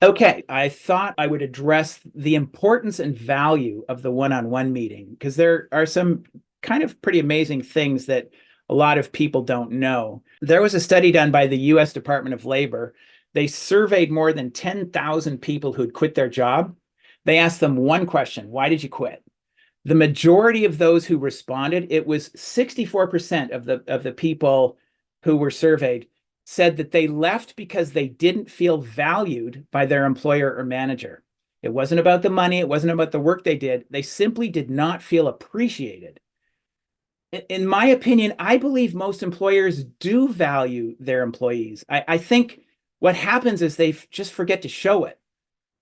Okay, I thought I would address the importance and value of the one-on-one meeting because there are some kind of pretty amazing things that a lot of people don't know. There was a study done by the US Department of Labor. They surveyed more than 10,000 people who'd quit their job. They asked them one question: why did you quit? The majority of those who responded, it was 64% of the people who were surveyed, said that they left because they didn't feel valued by their employer or manager. It wasn't about the money, it wasn't about the work they did. They simply did not feel appreciated. In my opinion, I believe most employers do value their employees. I think what happens is they just forget to show it.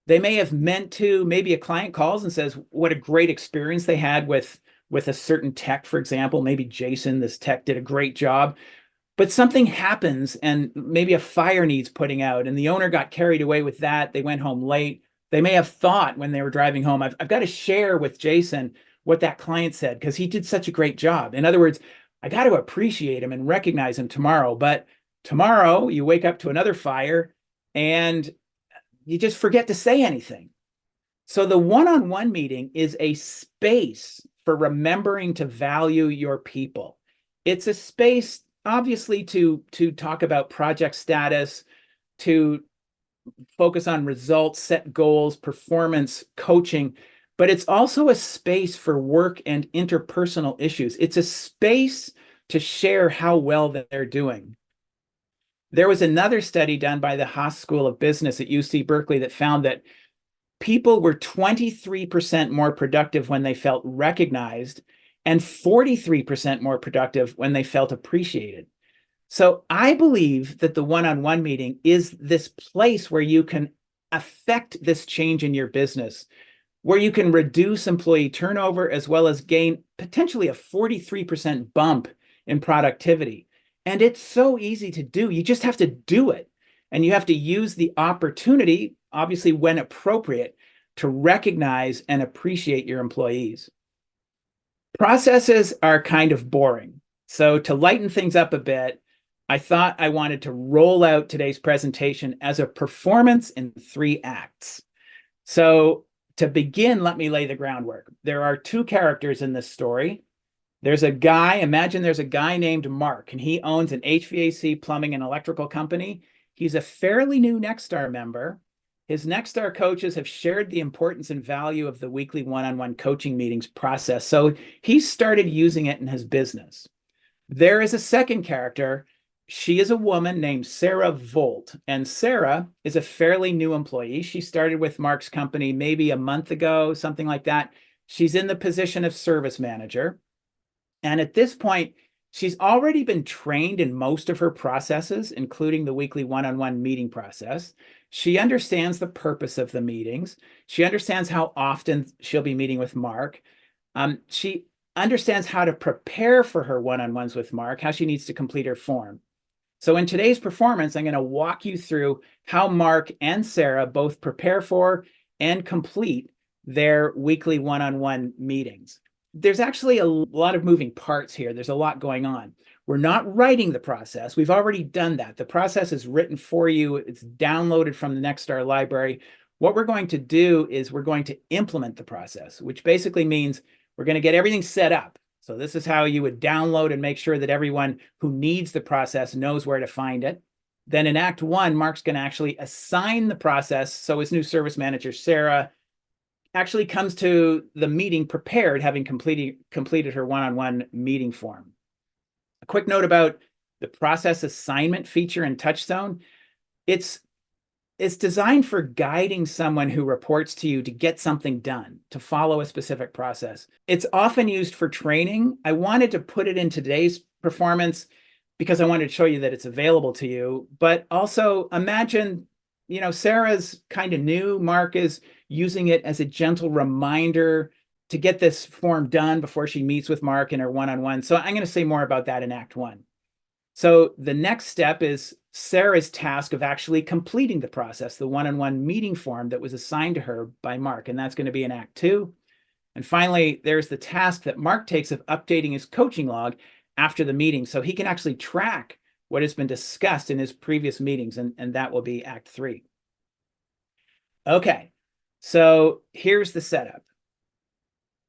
They may have meant to. Maybe a client calls and says what a great experience they had with a certain tech, for example. Maybe Jason, this tech, did a great job, but something happens and maybe a fire needs putting out, and the owner got carried away with that. They went home late. They may have thought when they were driving home, I've got to share with Jason what that client said because he did such a great job. In other words, I got to appreciate him and recognize him tomorrow. But tomorrow you wake up to another fire and you just forget to say anything. So the one-on-one meeting is a space for remembering to value your people. It's a space, obviously, to talk about project status, to focus on results, set goals, performance, coaching, but it's also a space for work and interpersonal issues. It's a space to share how well that they're doing. There was another study done by the Haas School of Business at UC Berkeley that found that people were 23% more productive when they felt recognized and 43% more productive when they felt appreciated. So I believe that the one-on-one meeting is this place where you can affect this change in your business, where you can reduce employee turnover as well as gain potentially a 43% bump in productivity. And it's so easy to do. You just have to do it. And you have to use the opportunity, obviously when appropriate, to recognize and appreciate your employees. Processes are kind of boring. So to lighten things up a bit, I thought I wanted to roll out today's presentation as a performance in 3 acts. So to begin, let me lay the groundwork. There are 2 characters in this story. There's a guy, imagine there's a guy named Mark, and he owns an HVAC, plumbing, and electrical company. He's a fairly new Nexstar member. His Nexstar coaches have shared the importance and value of the weekly one-on-one coaching meetings process, so he started using it in his business. There is a second character. She is a woman named Sarah Volt, and Sarah is a fairly new employee. She started with Mark's company maybe a month ago, something like that. She's in the position of service manager. And at this point, she's already been trained in most of her processes, including the weekly one-on-one meeting process. She understands the purpose of the meetings. She understands how often she'll be meeting with Mark. She understands how to prepare for her one-on-ones with Mark, how she needs to complete her form. So in today's performance, I'm going to walk you through how Mark and Sarah both prepare for and complete their weekly one-on-one meetings. There's actually a lot of moving parts here. There's a lot going on. We're not writing the process. We've already done that. The process is written for you. It's downloaded from the Nexstar library. What we're going to do is we're going to implement the process, which basically means we're going to get everything set up. So this is how you would download and make sure that everyone who needs the process knows where to find it. Then in Act 1, Mark's going to actually assign the process. So his new service manager, Sarah, actually comes to the meeting prepared, having completed her one-on-one meeting form. A quick note about the process assignment feature in TouchStone. It's designed for guiding someone who reports to you to get something done, to follow a specific process. It's often used for training. I wanted to put it in today's performance because I wanted to show you that it's available to you, but also imagine, Sarah's kind of new. Mark is using it as a gentle reminder to get this form done before she meets with Mark in her one-on-one. So I'm going to say more about that in Act 1. So the next step is Sarah's task of actually completing the process, the one-on-one meeting form that was assigned to her by Mark, and that's going to be in Act 2. And finally, there's the task that Mark takes of updating his coaching log after the meeting so he can actually track what has been discussed in his previous meetings, and that will be Act 3. Okay, so here's the setup.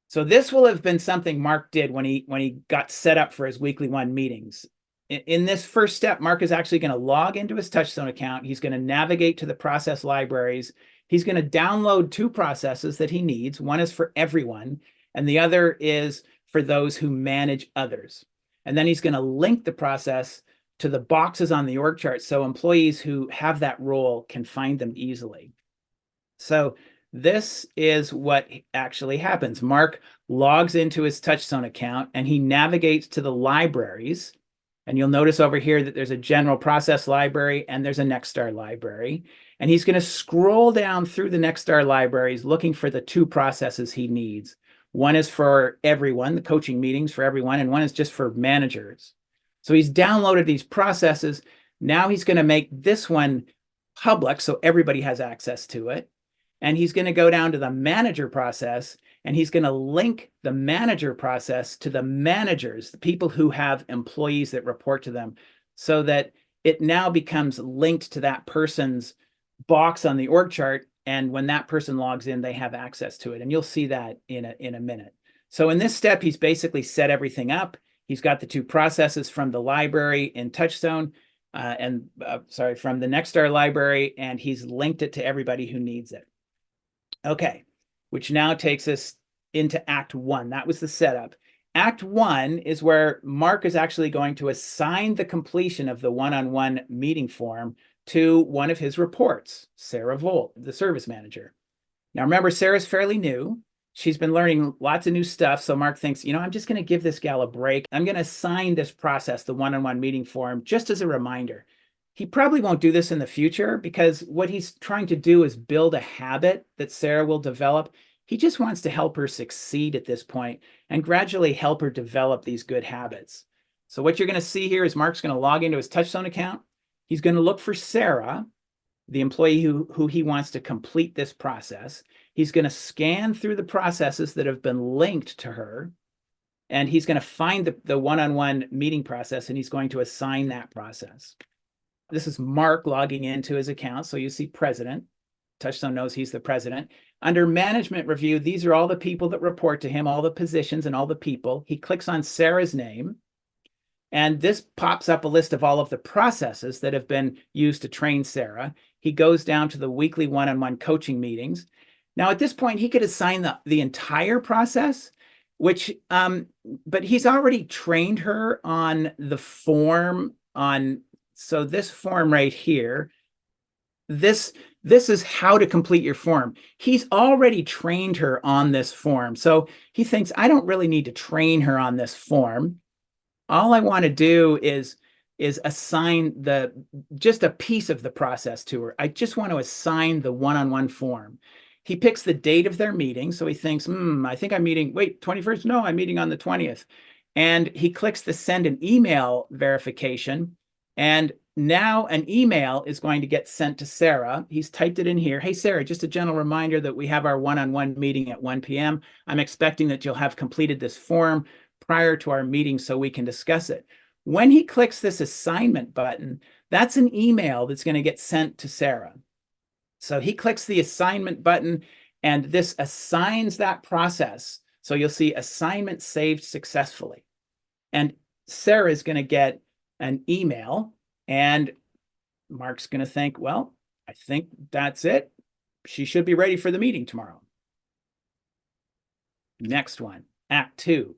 So this will have been something Mark did when he got set up for his weekly one meetings. In this first step, Mark is actually going to log into his TouchStone account. He's going to navigate to the process libraries. He's going to download two processes that he needs. One is for everyone, and the other is for those who manage others. And then he's going to link the process to the boxes on the org chart so employees who have that role can find them easily. So this is what actually happens. Mark logs into his TouchStone account and he navigates to the libraries. And you'll notice over here that there's a general process library and there's a Nexstar library. And he's going to scroll down through the Nexstar libraries looking for the two processes he needs. One is for everyone, the coaching meetings for everyone, and one is just for managers. So he's downloaded these processes. Now he's going to make this one public so everybody has access to it. And he's going to go down to the manager process and he's going to link the manager process to the managers, the people who have employees that report to them, so that it now becomes linked to that person's box on the org chart. And when that person logs in, they have access to it. And you'll see that in a minute. So in this step, he's basically set everything up. He's got the two processes from the library in TouchStone from the Nexstar library, and he's linked it to everybody who needs it. Okay, which now takes us into Act 1. That was the setup. Act 1 is where Mark is actually going to assign the completion of the one-on-one meeting form to one of his reports, Sarah Volt, the service manager. Now remember, Sarah's fairly new. She's been learning lots of new stuff. So Mark thinks, I'm just going to give this gal a break. I'm going to assign this process, the one-on-one meeting form, just as a reminder. He probably won't do this in the future because what he's trying to do is build a habit that Sarah will develop. He just wants to help her succeed at this point and gradually help her develop these good habits. So what you're going to see here is Mark's going to log into his TouchStone account. He's going to look for Sarah, the employee who he wants to complete this process. He's going to scan through the processes that have been linked to her, and he's going to find the one-on-one meeting process, and he's going to assign that process. This is Mark logging into his account. So you see president. TouchStone knows he's the president. Under management review, these are all the people that report to him, all the positions and all the people. He clicks on Sarah's name, and this pops up a list of all of the processes that have been used to train Sarah. He goes down to the weekly one-on-one coaching meetings. Now, at this point, he could assign the entire process, but he's already trained her on the form so this form right here, this is how to complete your form. He's already trained her on this form. So he thinks, I don't really need to train her on this form. All I want to do is assign just a piece of the process to her. I just want to assign the one-on-one form. He picks the date of their meeting. So he thinks, I think I'm meeting, 21st? No, I'm meeting on the 20th. And he clicks the send an email verification. And now an email is going to get sent to Sarah. He's typed it in here. Hey, Sarah, just a gentle reminder that we have our one-on-one meeting at 1 p.m. I'm expecting that you'll have completed this form prior to our meeting so we can discuss it. When he clicks this assignment button, that's an email that's going to get sent to Sarah. So he clicks the assignment button and this assigns that process. So you'll see assignment saved successfully. And Sarah is going to get an email, and Mark's going to think, well, I think that's it. She should be ready for the meeting tomorrow. Next one, Act 2,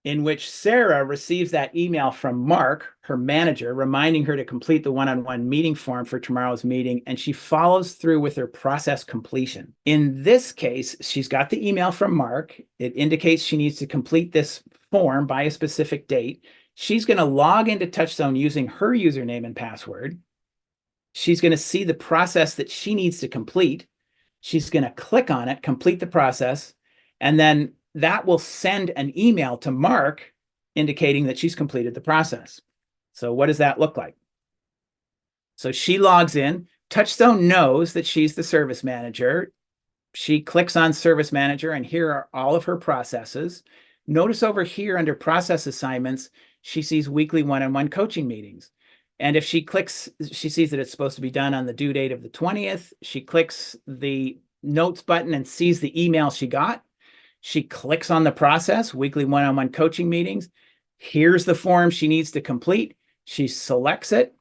in which Sarah receives that email from Mark, her manager, reminding her to complete the one-on-one meeting form for tomorrow's meeting, and she follows through with her process completion. In this case, she's got the email from Mark. It indicates she needs to complete this form by a specific date. She's going to log into TouchStone using her username and password. She's going to see the process that she needs to complete. She's going to click on it, complete the process, and then that will send an email to Mark indicating that she's completed the process. So what does that look like? So she logs in. TouchStone knows that she's the service manager. She clicks on service manager, and here are all of her processes. Notice over here under process assignments, she sees weekly one-on-one coaching meetings. And if she clicks, she sees that it's supposed to be done on the due date of the 20th. She clicks the notes button and sees the email she got. She clicks on the process, weekly one-on-one coaching meetings. Here's the form she needs to complete. She selects it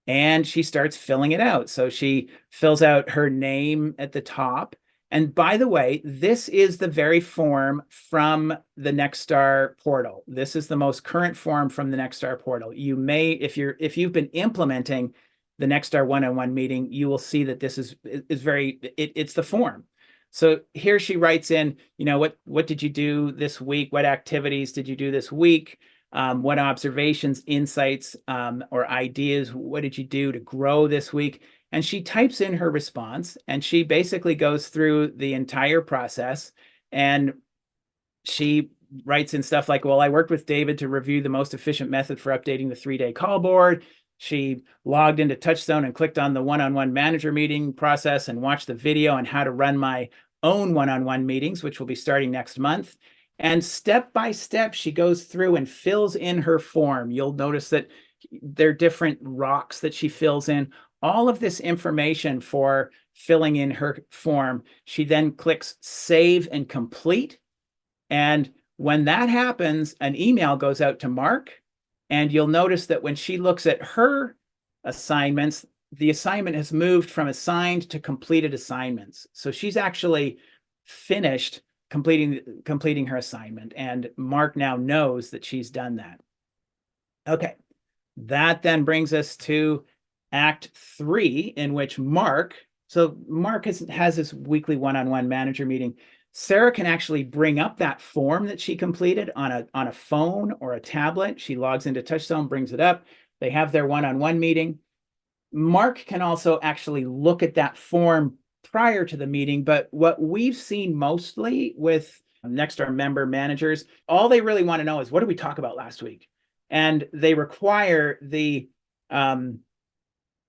and she starts filling it out. So she fills out her name at the top. And by the way, this is the very form from the Nexstar portal. This is the most current form from the Nexstar portal. You may, if you've been implementing the Nexstar one-on-one meeting, you will see that this is it's the form. So here she writes in, what did you do this week? What activities did you do this week? What observations, insights, or ideas, what did you do to grow this week? And she types in her response, and she basically goes through the entire process. And she writes in stuff like, well, I worked with David to review the most efficient method for updating the 3-day call board. She logged into TouchStone and clicked on the one-on-one manager meeting process and watched the video on how to run my own one-on-one meetings, which will be starting next month. And step by step, she goes through and fills in her form. You'll notice that there are different rocks that she fills in. All of this information for filling in her form. She then clicks Save and Complete. And when that happens, an email goes out to Mark. And you'll notice that when she looks at her assignments, the assignment has moved from assigned to completed assignments. So she's actually finished completing her assignment. And Mark now knows that she's done that. Okay, that then brings us to Act 3, in which Mark has this weekly one-on-one manager meeting. Sarah can actually bring up that form that she completed on a phone or a tablet. She logs into TouchStone, brings it up. They have their one-on-one meeting. Mark can also actually look at that form prior to the meeting, but what we've seen mostly with Nexstar member managers, all they really want to know is, what did we talk about last week? And they require the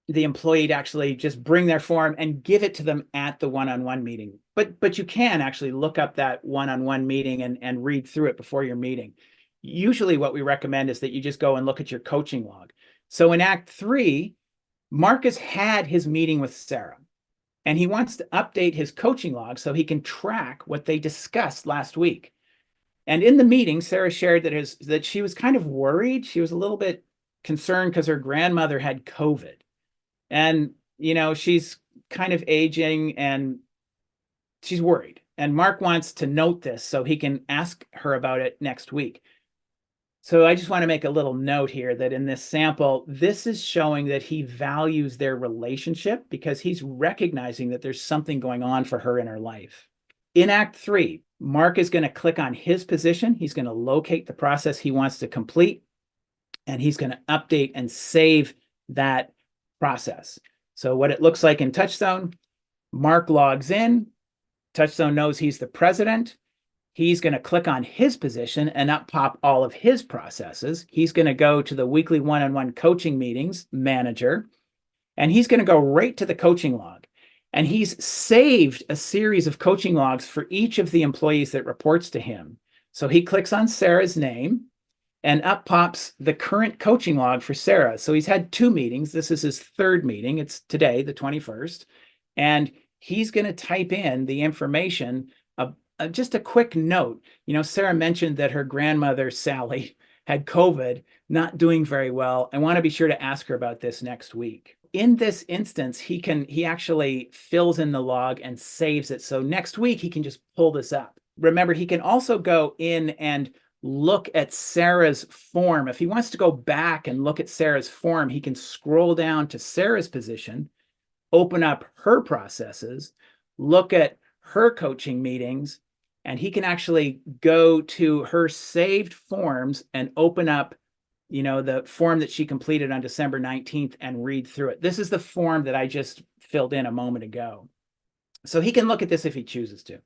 employee to actually just bring their form and give it to them at the one-on-one meeting. But you can actually look up that one-on-one meeting and read through it before your meeting. Usually what we recommend is that you just go and look at your coaching log. So in Act 3, Marcus had his meeting with Sarah, and he wants to update his coaching log so he can track what they discussed last week. And in the meeting, Sarah shared that she was kind of worried. She was a little bit concerned because her grandmother had COVID. And, she's kind of aging and she's worried. And Mark wants to note this so he can ask her about it next week. So I just want to make a little note here that in this sample, this is showing that he values their relationship because he's recognizing that there's something going on for her in her life. In Act 3, Mark is going to click on his position. He's going to locate the process he wants to complete, and he's going to update and save that process. So what it looks like in TouchStone, Mark logs in. TouchStone knows he's the president. He's going to click on his position and up pop all of his processes. He's going to go to the weekly one-on-one coaching meetings manager, and he's going to go right to the coaching log. And he's saved a series of coaching logs for each of the employees that reports to him. So he clicks on Sarah's name, and up pops the current coaching log for Sarah. So he's had 2 meetings. This is his 3rd meeting. It's today, the 21st. And he's going to type in the information, just a quick note. Sarah mentioned that her grandmother, Sally, had COVID, not doing very well. I want to be sure to ask her about this next week. In this instance, he actually fills in the log and saves it. So next week, he can just pull this up. Remember, he can also go in and look at Sarah's form. If he wants to go back and look at Sarah's form, he can scroll down to Sarah's position, open up her processes, look at her coaching meetings, and he can actually go to her saved forms and open up, the form that she completed on December 19th and read through it. This is the form that I just filled in a moment ago. So he can look at this if he chooses to.